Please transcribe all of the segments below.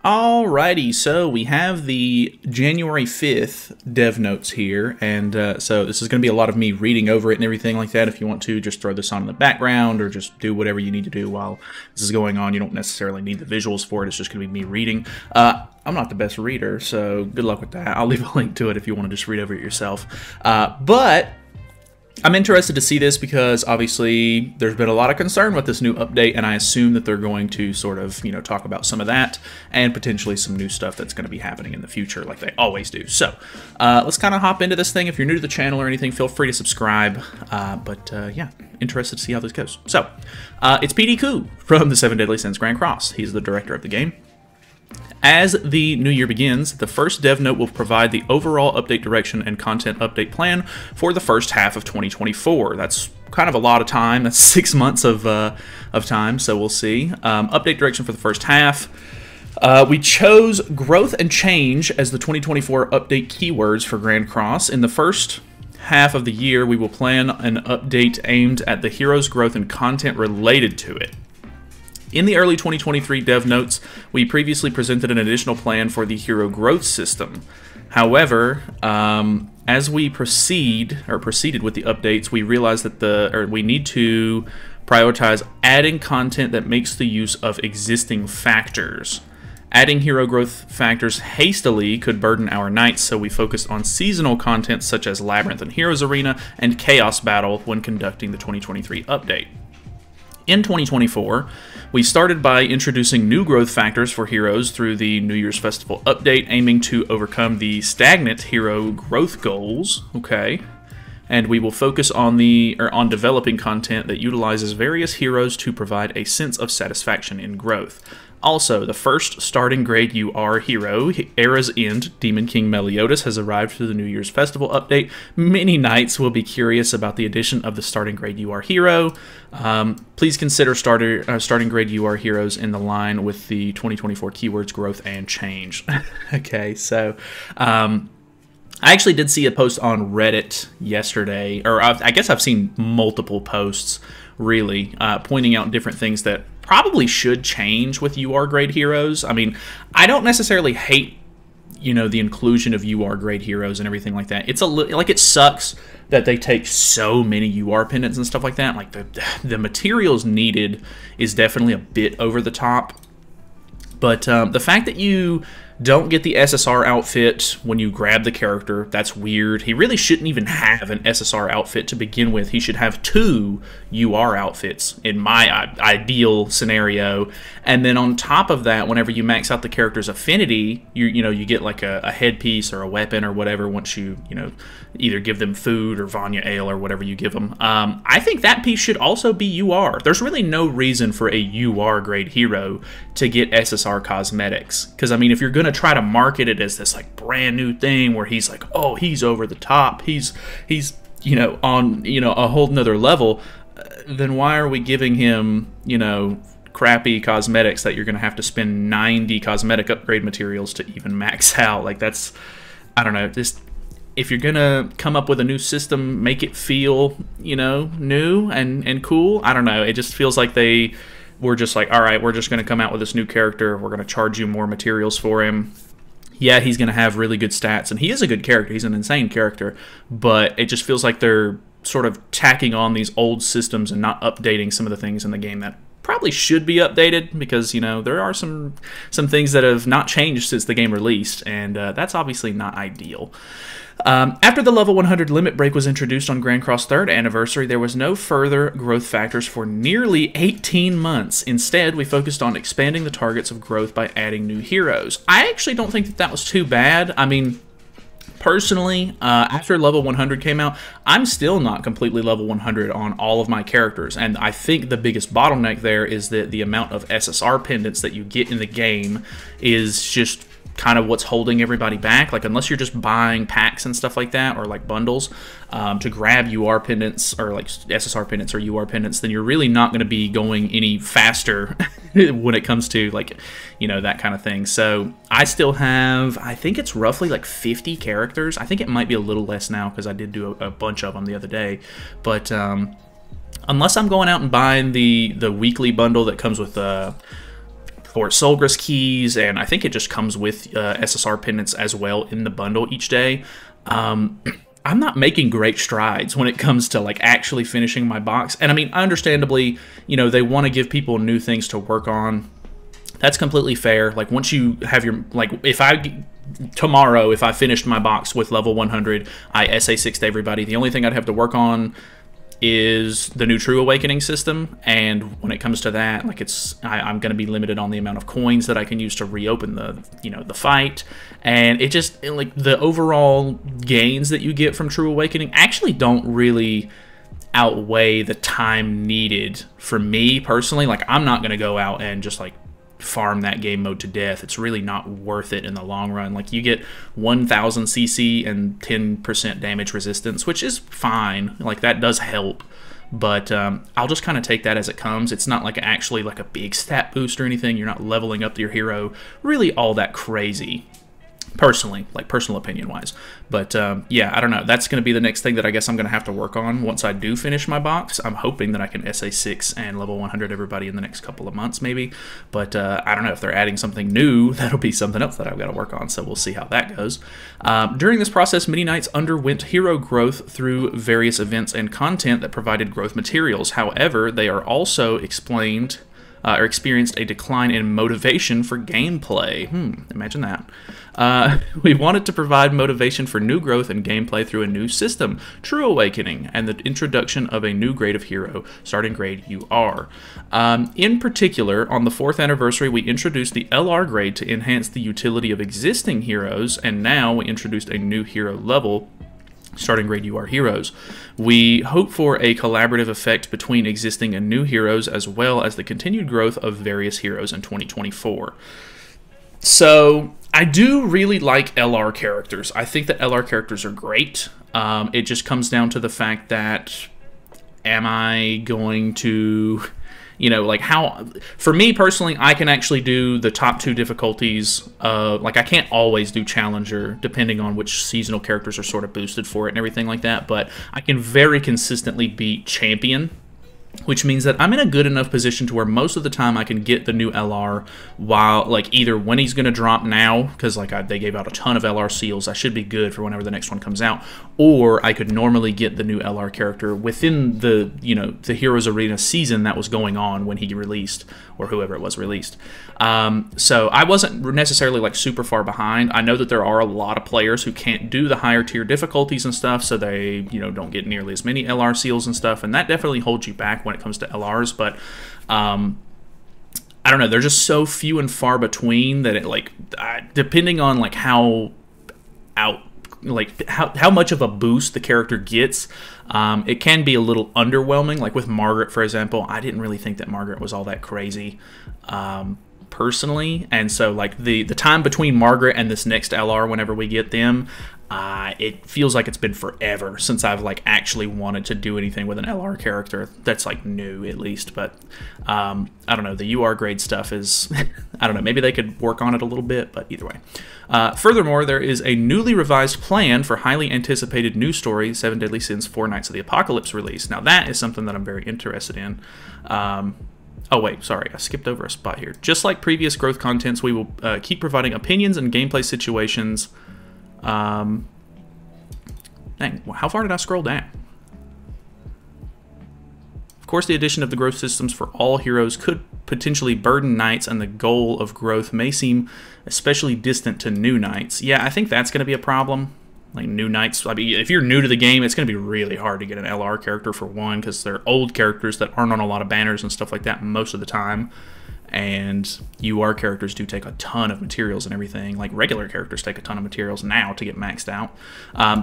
Alrighty, so we have the January 5th dev notes here, and so this is going to be a lot of me reading over it and everything like that. If you want to, just throw this on in the background or just do whatever you need to do while this is going on. You don't necessarily need the visuals for it. It's just going to be me reading. I'm not the best reader, so good luck with that. I'll leave a link to it if you want to just read over it yourself. But I'm interested to see this because obviously there's been a lot of concern with this new update, and I assume that they're going to sort of, talk about some of that and potentially some new stuff that's going to be happening in the future like they always do. So let's kind of hop into this thing. If you're new to the channel or anything, feel free to subscribe. Yeah, interested to see how this goes. So it's PD Koo from the Seven Deadly Sins Grand Cross. He's the director of the game. As the new year begins, the first dev note will provide the overall update direction and content update plan for the first half of 2024. That's kind of a lot of time. That's 6 months of time, so we'll see. Update direction for the first half. We chose growth and change as the 2024 update keywords for Grand Cross. In the first half of the year, we will plan an update aimed at the hero's growth and content related to it. In the early 2023 dev notes, we previously presented an additional plan for the hero growth system. However, as we proceeded with the updates, we realized that we need to prioritize adding content that makes the use of existing factors. Adding hero growth factors hastily could burden our nights, so we focused on seasonal content such as Labyrinth and Heroes Arena and Chaos Battle when conducting the 2023 update. In 2024, we started by introducing new growth factors for heroes through the New Year's Festival update, aiming to overcome the stagnant hero growth goals. Okay, and we will focus on on developing content that utilizes various heroes to provide a sense of satisfaction in growth. Also, the first starting grade UR hero, Era's End, Demon King Meliodas, has arrived for the New Year's Festival update. Many knights will be curious about the addition of the starting grade UR hero. Please consider starting grade UR heroes in the line with the 2024 keywords growth and change. Okay, so I actually did see a post on Reddit yesterday, or I guess I've seen multiple posts really pointing out different things that probably should change with UR grade heroes. I mean, I don't necessarily hate, the inclusion of UR grade heroes and everything like that. It's it sucks that they take so many UR pendants and stuff like that. Like the materials needed is definitely a bit over the top. But the fact that you don't get the SSR outfit when you grab the character, that's weird. He really shouldn't even have an SSR outfit to begin with. He should have 2 UR outfits in my ideal scenario. And then on top of that, whenever you max out the character's affinity, you get like a headpiece or a weapon or whatever once you either give them food or Vanya Ale or whatever you give them. I think that piece should also be UR. There's really no reason for a UR grade hero to get SSR cosmetics. Because, I mean, if you're going to try to market it as this like brand new thing where he's like, oh, he's over the top, he's on a whole nother level, then why are we giving him crappy cosmetics that you're going to have to spend 90 cosmetic upgrade materials to even max out? Like, that's, I don't know, just if you're gonna come up with a new system, make it feel new and cool. I don't know, it just feels like they were just like, all right, we're just going to come out with this new character. We're going to charge you more materials for him. Yeah, he's going to have really good stats, and he is a good character. He's an insane character, but it just feels like they're sort of tacking on these old systems and not updating some of the things in the game that probably should be updated, because there are some things that have not changed since the game released, and that's obviously not ideal. After the level 100 limit break was introduced on Grand Cross 3rd anniversary, there was no further growth factors for nearly 18 months. Instead, we focused on expanding the targets of growth by adding new heroes. I actually don't think that was too bad. I mean, personally, after level 100 came out, I'm still not completely level 100 on all of my characters, and I think the biggest bottleneck there is that the amount of SSR pendants that you get in the game is just kind of what's holding everybody back. Like, unless you're just buying packs and stuff like that, or like bundles to grab UR pendants, or like SSR pendants or UR pendants, then you're really not going to be going any faster when it comes to like that kind of thing. So I still have, I think it's roughly like 50 characters. I think it might be a little less now because I did do a bunch of them the other day, but unless I'm going out and buying the weekly bundle that comes with or Solgris keys, and I think it just comes with SSR pendants as well in the bundle each day. I'm not making great strides when it comes to like actually finishing my box. And I mean, understandably, they want to give people new things to work on. That's completely fair. Like once you have your, like tomorrow, if I finished my box with level 100, I SA6'd everybody. The only thing I'd have to work on is the new True Awakening system, and when it comes to that, like I'm going to be limited on the amount of coins that I can use to reopen the fight, and it just like the overall gains that you get from True Awakening actually don't really outweigh the time needed for me personally. Like I'm not going to go out and just like farm that game mode to death. It's really not worth it in the long run. Like you get 1000 CC and 10% damage resistance, which is fine. Like that does help, but I'll just kind of take that as it comes. It's not like actually like a big stat boost or anything. You're not leveling up your hero really all that crazy. Personally, like personal opinion wise. But yeah, I don't know. That's going to be the next thing that I guess I'm going to have to work on once I do finish my box. I'm hoping that I can SA6 and level 100 everybody in the next couple of months maybe. But I don't know if they're adding something new. That'll be something else that I've got to work on. So we'll see how that goes. During this process, Mini Knights underwent hero growth through various events and content that provided growth materials. However, they are also explained or experienced a decline in motivation for gameplay. Imagine that. We wanted to provide motivation for new growth and gameplay through a new system, True Awakening, and the introduction of a new grade of hero, starting grade UR. In particular, on the 4th anniversary, we introduced the LR grade to enhance the utility of existing heroes, and now we introduced a new hero level, starting grade UR heroes. We hope for a collaborative effect between existing and new heroes, as well as the continued growth of various heroes in 2024. So I do really like LR characters. I think that LR characters are great. It just comes down to the fact that, am I going to, like how, for me personally, I can actually do the top 2 difficulties. Like I can't always do Challenger, depending on which seasonal characters are sort of boosted for it and everything like that, but I can very consistently beat Champion, which means that I'm in a good enough position to where most of the time I can get the new LR while, like, either when he's going to drop now, because like they gave out a ton of LR seals, I should be good for whenever the next one comes out, or I could normally get the new LR character within the, the Heroes Arena season that was going on when he released, or whoever it was released. So I wasn't necessarily like super far behind. I know that there are a lot of players who can't do the higher tier difficulties and stuff, so they, don't get nearly as many LR seals and stuff, and that definitely holds you back when it comes to LRs, but I don't know, they're just so few and far between that it, like, depending on like how much of a boost the character gets, it can be a little underwhelming. Like with Margaret, for example, I didn't really think that Margaret was all that crazy personally, and so like the time between Margaret and this next LR, whenever we get them, it feels like it's been forever since I've like actually wanted to do anything with an LR character that's like new, at least. But I don't know, the UR grade stuff is I don't know, maybe they could work on it a little bit, but either way. Furthermore, there is a newly revised plan for highly anticipated new story, 7 Deadly Sins 4 Nights of the Apocalypse release. Now that is something that I'm very interested in. Oh wait, sorry, I skipped over a spot here. Just like previous growth contents, we will keep providing opinions and gameplay situations. Dang, how far did I scroll down? Of course, the addition of the growth systems for all heroes could potentially burden Knights, and the goal of growth may seem especially distant to new Knights. Yeah, I think that's going to be a problem. Like new Knights, I mean, if you're new to the game, it's going to be really hard to get an LR character for one, because they're old characters that aren't on a lot of banners and stuff like that most of the time. And UR characters do take a ton of materials and everything. Like regular characters take a ton of materials now to get maxed out.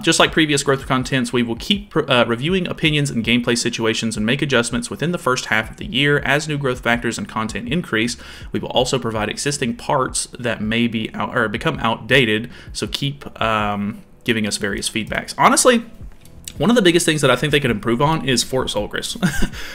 Just like previous growth contents, we will keep reviewing opinions and gameplay situations and make adjustments within the first half of the year. As new growth factors and content increase, we will also provide existing parts that may be become outdated, so keep giving us various feedbacks. Honestly, one of the biggest things that I think they could improve on is Fort Solgris.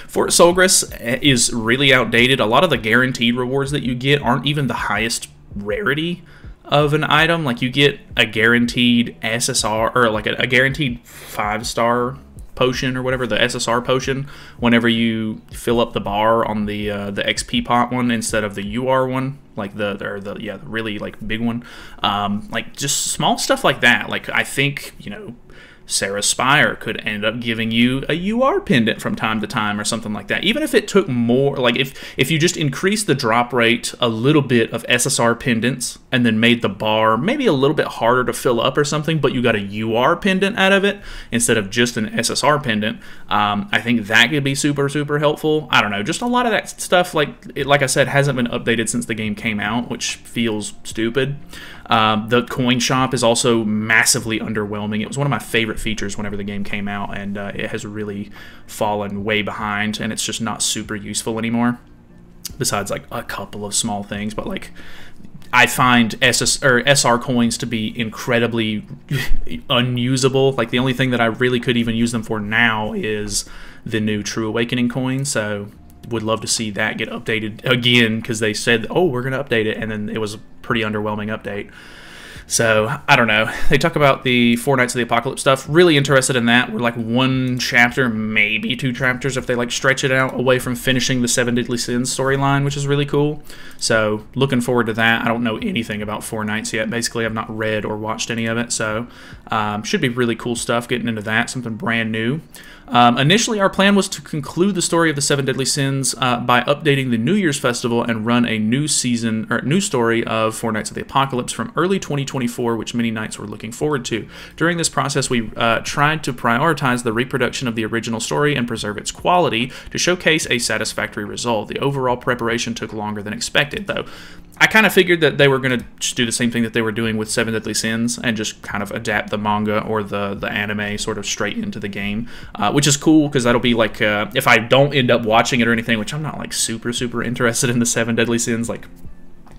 Fort Solgris is really outdated. A lot of the guaranteed rewards that you get aren't even the highest rarity of an item. Like you get a guaranteed SSR, or like a guaranteed 5-star potion or whatever, the SSR potion, whenever you fill up the bar on the XP pot one instead of the UR one, like the really like big one. Like just small stuff like that. Like I think, you know, Sarah's Spire could end up giving you a UR pendant from time to time or something like that. Even if it took more, like if you just increased the drop rate a little bit of SSR pendants and then made the bar maybe a little bit harder to fill up or something, but you got a UR pendant out of it instead of just an SSR pendant, I think that could be super, super helpful. I don't know, just a lot of that stuff, like I said, hasn't been updated since the game came out, which feels stupid. The coin shop is also massively underwhelming. It was one of my favorite features whenever the game came out, and it has really fallen way behind, and it's just not super useful anymore, besides like a couple of small things. But like, I find SR coins to be incredibly unusable. Like the only thing that I really could even use them for now is the new True Awakening coin, so would love to see that get updated again, because they said, oh, we're going to update it, and then it was a pretty underwhelming update. So, I don't know. They talk about the Four Knights of the Apocalypse stuff. Really interested in that. We're like one chapter, maybe 2 chapters if they like stretch it out, away from finishing the Seven Deadly Sins storyline, which is really cool. So, looking forward to that. I don't know anything about Four Knights yet. Basically, I've not read or watched any of it. So, should be really cool stuff getting into that. Something brand new. Initially, our plan was to conclude the story of the Seven Deadly Sins by updating the New Year's Festival and run a new season or new story of Four Knights of the Apocalypse from early 2024, which many knights were looking forward to. During this process, we tried to prioritize the reproduction of the original story and preserve its quality to showcase a satisfactory result. The overall preparation took longer than expected, though. I kind of figured that they were going to just do the same thing that they were doing with Seven Deadly Sins and just kind of adapt the manga or the anime sort of straight into the game, which is cool because that'll be like, if I don't end up watching it or anything, which I'm not like super, super interested in the Seven Deadly Sins like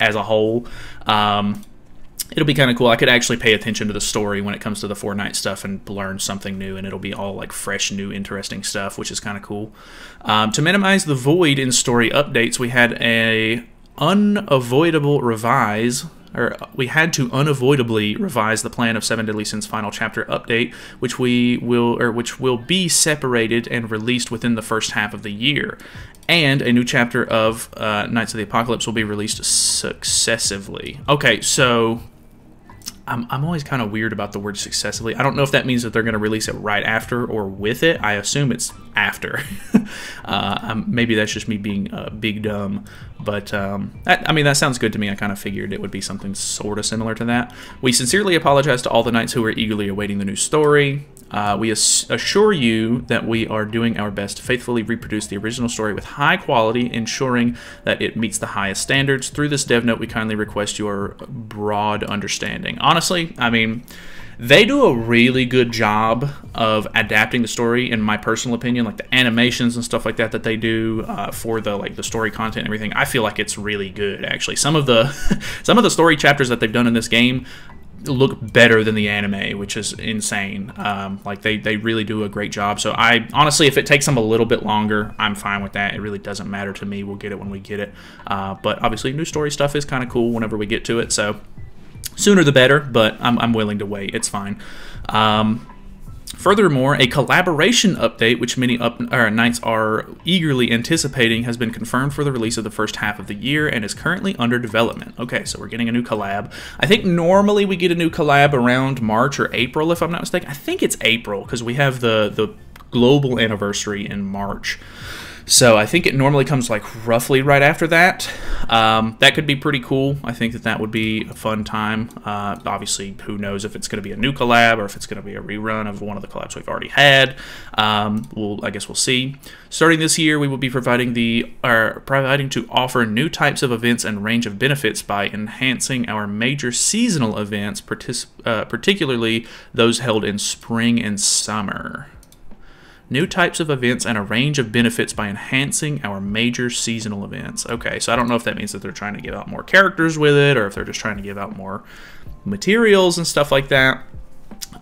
as a whole, it'll be kind of cool. I could actually pay attention to the story when it comes to the Four Knights stuff and learn something new, and it'll be all like fresh, new, interesting stuff, which is kind of cool. To minimize the void in story updates, we had we had to unavoidably revise the plan of Seven Deadly Sins Final Chapter Update, which will be separated and released within the first half of the year. And a new chapter of Knights of the Apocalypse will be released successively. Okay, so I'm always kind of weird about the word successively. I don't know if that means that they're going to release it right after or with it. I assume it's after. Maybe that's just me being big dumb. But, I mean, that sounds good to me. I kind of figured it would be something sort of similar to that. We sincerely apologize to all the knights who are eagerly awaiting the new story. We assure you that we are doing our best to faithfully reproduce the original story with high quality, ensuring that it meets the highest standards. Through this dev note, we kindly request your broad understanding. Honestly, I mean, they do a really good job of adapting the story, in my personal opinion. Like the animations and stuff like that they do for the story content and everything. I feel like it's really good, actually. Some of the story chapters that they've done in this game look better than the anime, which is insane. Like they really do a great job. So I honestly, if it takes them a little bit longer, I'm fine with that. It really doesn't matter to me. We'll get it when we get it. But obviously, new story stuff is kind of cool whenever we get to it. So sooner the better. But I'm willing to wait. It's fine. Furthermore, a collaboration update, which many knights are eagerly anticipating, has been confirmed for the release of the first half of the year and is currently under development. Okay, so we're getting a new collab. I think normally we get a new collab around March or April, if I'm not mistaken. I think it's April, because we have the global anniversary in March. So I think it normally comes like roughly right after that. That could be pretty cool. I think that would be a fun time. Obviously, who knows if it's going to be a new collab or if it's going to be a rerun of one of the collabs we've already had. I guess we'll see. Starting this year, we will be providing to offer new types of events and range of benefits by enhancing our major seasonal events, particularly those held in spring and summer. New types of events and a range of benefits by enhancing our major seasonal events. Okay, so I don't know if that means that they're trying to give out more characters with it, or if they're just trying to give out more materials and stuff like that.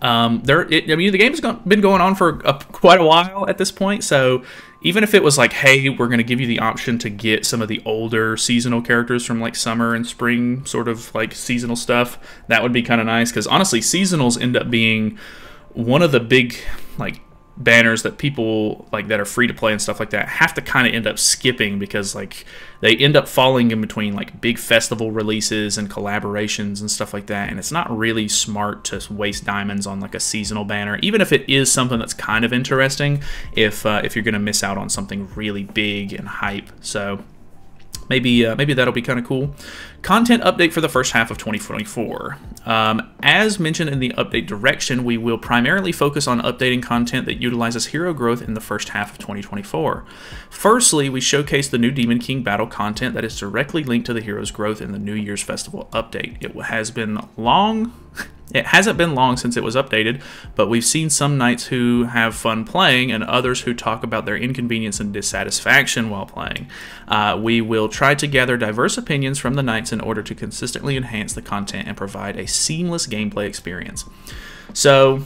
I mean, the game's been going on for quite a while at this point, so even if it was like, hey, we're going to give you the option to get some of the older seasonal characters from like summer and spring sort of like seasonal stuff, that would be kind of nice, because honestly, seasonals end up being one of the big like banners that people like that are free to play and stuff like that have to kind of end up skipping, because like they end up falling in between like big festival releases and collaborations and stuff like that, and it's not really smart to waste diamonds on like a seasonal banner, even if it is something that's kind of interesting, if you're going to miss out on something really big and hype. So maybe that'll be kind of cool. Content update for the first half of 2024. As mentioned in the update direction, we will primarily focus on updating content that utilizes hero growth in the first half of 2024. Firstly, we showcase the new Demon King battle content that is directly linked to the hero's growth in the New Year's Festival update. It has been long... It hasn't been long since it was updated, but we've seen some knights who have fun playing and others who talk about their inconvenience and dissatisfaction while playing. We will try to gather diverse opinions from the knights in order to consistently enhance the content and provide a seamless gameplay experience. So,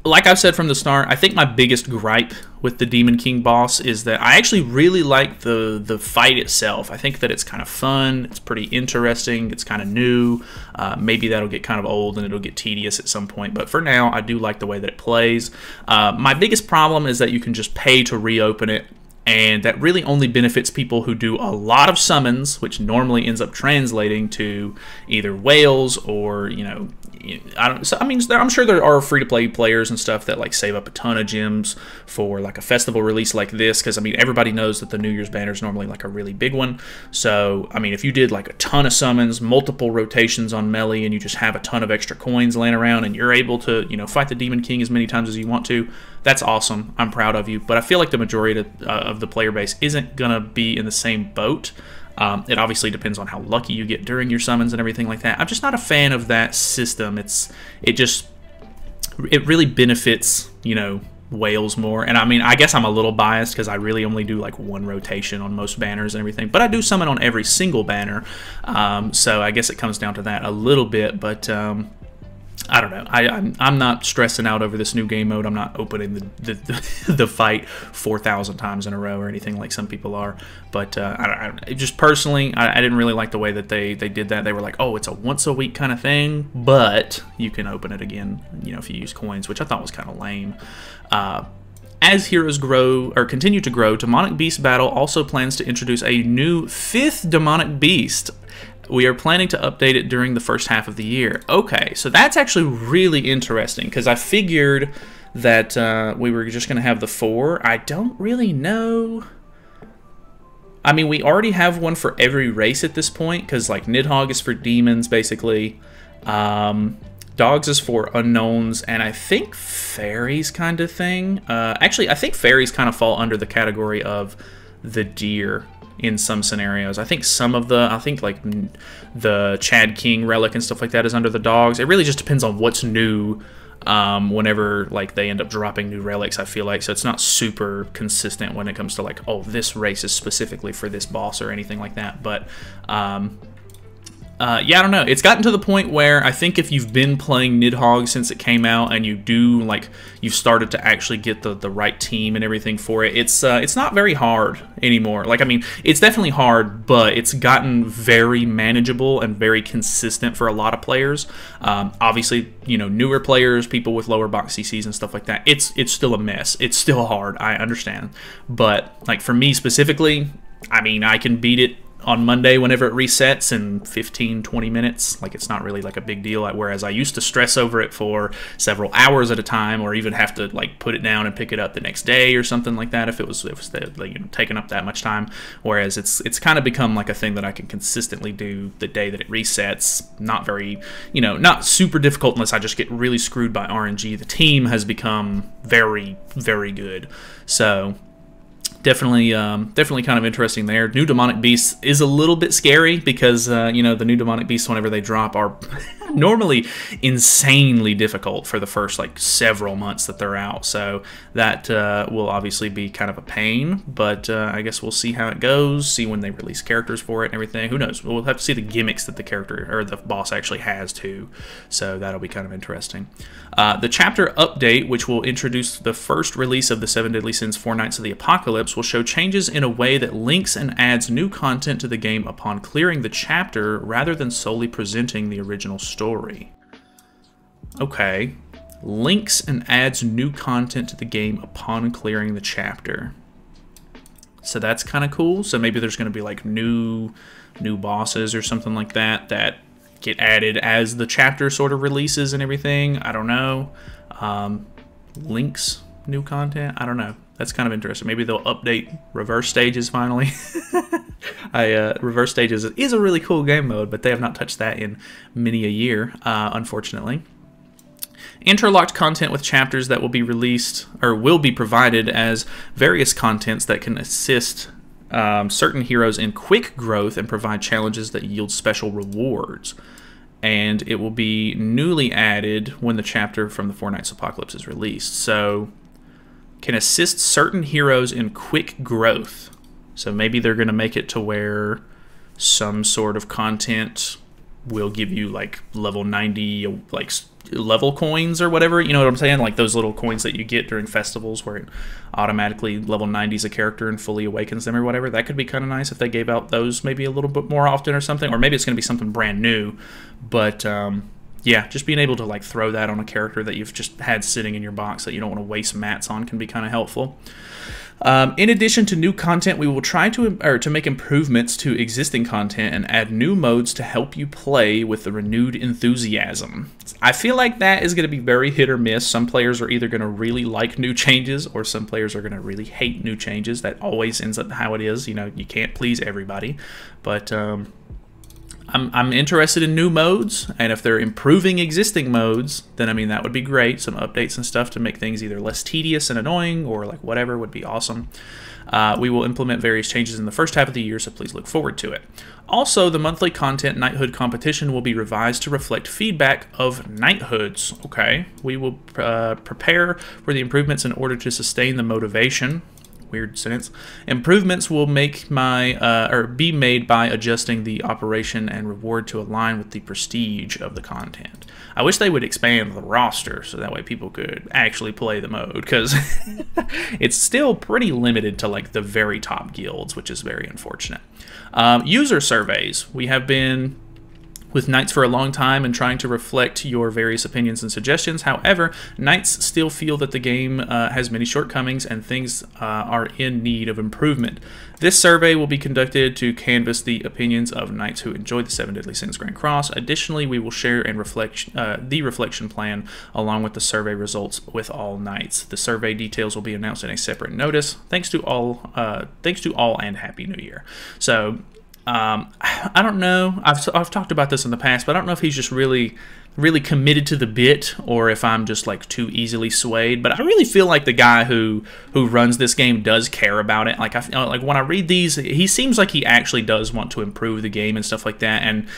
like I've said from the start, I think my biggest gripe with the Demon King boss is that I actually really like the fight itself. I think that it's kind of fun, it's pretty interesting, it's kind of new. Maybe that'll get kind of old and it'll get tedious at some point, but for now, I do like the way that it plays. My biggest problem is that you can just pay to reopen it, and that really only benefits people who do a lot of summons, which normally ends up translating to either whales or, you know, I'm sure there are free-to-play players and stuff that like save up a ton of gems for like a festival release like this, because I mean everybody knows that the New Year's banner is normally like a really big one. So I mean, if you did like a ton of summons, multiple rotations on melee, and you just have a ton of extra coins laying around, and you're able to, you know, fight the Demon King as many times as you want to, that's awesome. I'm proud of you. But I feel like the majority of the player base isn't gonna be in the same boat. It obviously depends on how lucky you get during your summons and everything like that. I'm just not a fan of that system. It really benefits, you know, whales more. And I mean, I guess I'm a little biased because I really only do like one rotation on most banners and everything, but I do summon on every single banner. So I guess it comes down to that a little bit, but I don't know. I'm not stressing out over this new game mode. I'm not opening the fight 4,000 times in a row or anything like some people are. But just personally, I didn't really like the way that they did that. They were like, oh, it's a once a week kind of thing, but you can open it again, you know, if you use coins, which I thought was kind of lame. As heroes grow or continue to grow, Demonic Beast Battle also plans to introduce a new 5th Demonic Beast. We are planning to update it during the first half of the year. Okay, so that's actually really interesting, because I figured that we were just going to have the 4. I don't really know. I mean, we already have one for every race at this point, because like Nidhogg is for demons, basically. Dogs is for unknowns, and I think fairies kind of thing. Actually, I think fairies kind of fall under the category of the deer in some scenarios. I think like the Chad King relic and stuff like that is under the dogs. It really just depends on what's new whenever like they end up dropping new relics, I feel like. So it's not super consistent when it comes to like, oh, this race is specifically for this boss or anything like that. But yeah, I don't know. It's gotten to the point where I think if you've been playing Nidhogg since it came out, and you've started to actually get the right team and everything for it, it's not very hard anymore. Like, I mean, it's definitely hard, but it's gotten very manageable and very consistent for a lot of players. Obviously, you know, newer players, people with lower box CCs and stuff like that, it's still a mess. It's still hard, I understand. But like for me specifically, I mean, I can beat it on Monday whenever it resets in 15-20 minutes. Like, it's not really like a big deal, whereas I used to stress over it for several hours at a time, or even have to like put it down and pick it up the next day or something like that if it was like, you know, taking up that much time. Whereas it's kind of become like a thing that I can consistently do the day that it resets. Not very, you know, not super difficult unless I just get really screwed by RNG. The team has become very, very good. So definitely kind of interesting there. New Demonic Beasts is a little bit scary because, you know, the new Demonic Beasts, whenever they drop, are normally insanely difficult for the first, like, several months that they're out. So that will obviously be kind of a pain, but I guess we'll see how it goes, see when they release characters for it and everything. Who knows? We'll have to see the gimmicks that the character or the boss actually has, too. So that'll be kind of interesting. The chapter update, which will introduce the first release of the 7 Deadly Sins 4 Nights of the Apocalypse, will show changes in a way that links and adds new content to the game upon clearing the chapter rather than solely presenting the original story. Okay. links and adds new content to the game upon clearing the chapter. So that's kind of cool. So maybe there's going to be like new bosses or something like that that get added as the chapter sort of releases and everything. I don't know. Links, new content. I don't know. That's kind of interesting. Maybe they'll update Reverse Stages finally. Reverse Stages is a really cool game mode, but they have not touched that in many a year, unfortunately. Interlocked content with chapters that will be released or will be provided as various contents that can assist certain heroes in quick growth and provide challenges that yield special rewards. And it will be newly added when the chapter from the Four Knights Apocalypse is released. So, can assist certain heroes in quick growth. So maybe they're going to make it to where some sort of content will give you like level 90 like level coins or whatever, you know what I'm saying, like those little coins that you get during festivals where it automatically level 90s a character and fully awakens them or whatever. That could be kind of nice if they gave out those maybe a little bit more often or something, or maybe it's going to be something brand new. But yeah, just being able to like throw that on a character that you've just had sitting in your box that you don't want to waste mats on can be kind of helpful. In addition to new content, we will try to make improvements to existing content and add new modes to help you play with the renewed enthusiasm. I feel like that is going to be very hit or miss. Some players are either going to really like new changes, or some players are going to really hate new changes. That always ends up how it is. You know, you can't please everybody. But I'm interested in new modes, and if they're improving existing modes, then I mean that would be great. Some updates and stuff to make things either less tedious and annoying or like whatever would be awesome. We will implement various changes in the first half of the year, so please look forward to it. Also, the monthly content Knighthood competition will be revised to reflect feedback of Knighthoods. Okay, we will prepare for the improvements in order to sustain the motivation. Weird sentence. Improvements will be made by adjusting the operation and reward to align with the prestige of the content. I wish they would expand the roster so that way people could actually play the mode, because it's still pretty limited to like the very top guilds, which is very unfortunate. User surveys. We have been with Knights for a long time and trying to reflect your various opinions and suggestions. However, Knights still feel that the game has many shortcomings and things are in need of improvement. This survey will be conducted to canvass the opinions of Knights who enjoyed the Seven Deadly Sins Grand Cross. Additionally, we will share and reflect the reflection plan along with the survey results with all Knights. The survey details will be announced in a separate notice. Thanks to all, and Happy New Year. So, I don't know. I've talked about this in the past, but I don't know if he's just really committed to the bit, or if I'm just like too easily swayed. But I really feel like the guy who runs this game does care about it. Like like when I read these, he seems like he actually does want to improve the game and stuff like that. And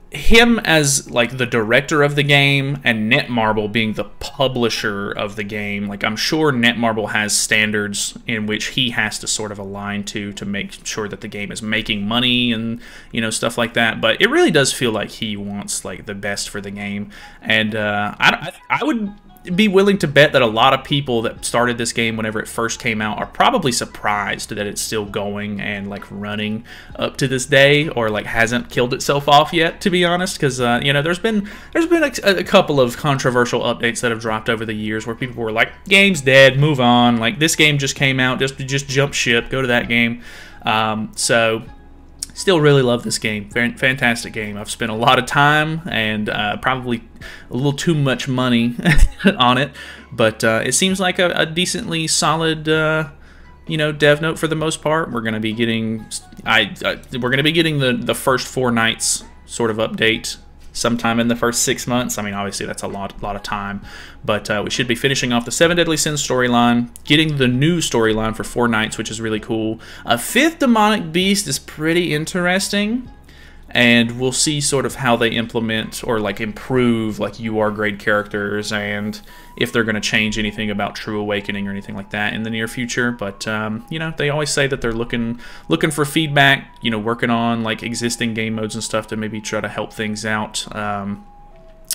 him as like the director of the game and Netmarble being the publisher of the game, like I'm sure Netmarble has standards in which he has to sort of align to make sure that the game is making money and, you know, stuff like that. But it really does feel like he wants like the best for the game, and I would be willing to bet that a lot of people that started this game whenever it first came out are probably surprised that it's still going and like running up to this day, or like hasn't killed itself off yet, to be honest, because you know, there's been a couple of controversial updates that have dropped over the years where people were like, game's dead, move on, like this game just came out, just jump ship, go to that game. So still really love this game. Fantastic game. I've spent a lot of time and probably a little too much money on it, but it seems like a decently solid, you know, dev note for the most part. We're going to be getting, the first Four Knights sort of update sometime in the first 6 months. I mean, obviously that's a lot of time, but we should be finishing off the Seven Deadly Sins storyline, getting the new storyline for Four Knights, which is really cool. A fifth demonic beast is pretty interesting, and we'll see sort of how they implement or like improve like UR grade characters, and if they're going to change anything about True Awakening or anything like that in the near future. But you know, they always say that they're looking for feedback, you know, working on like existing game modes and stuff to maybe try to help things out.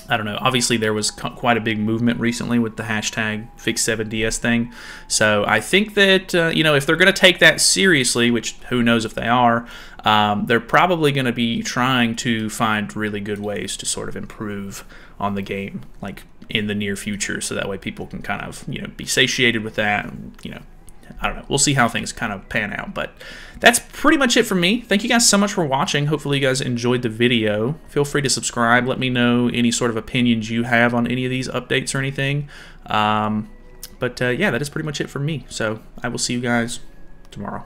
I don't know. Obviously, there was quite a big movement recently with the hashtag Fix7DS thing. So I think that, you know, if they're going to take that seriously, which who knows if they are, they're probably going to be trying to find really good ways to sort of improve on the game, like in the near future, so that way people can kind of, you know, be satiated with that. And, you know, I don't know. We'll see how things kind of pan out. But that's pretty much it from me. Thank you guys so much for watching. Hopefully you guys enjoyed the video. Feel free to subscribe. Let me know any sort of opinions you have on any of these updates or anything. Yeah, that is pretty much it for me. So I will see you guys tomorrow.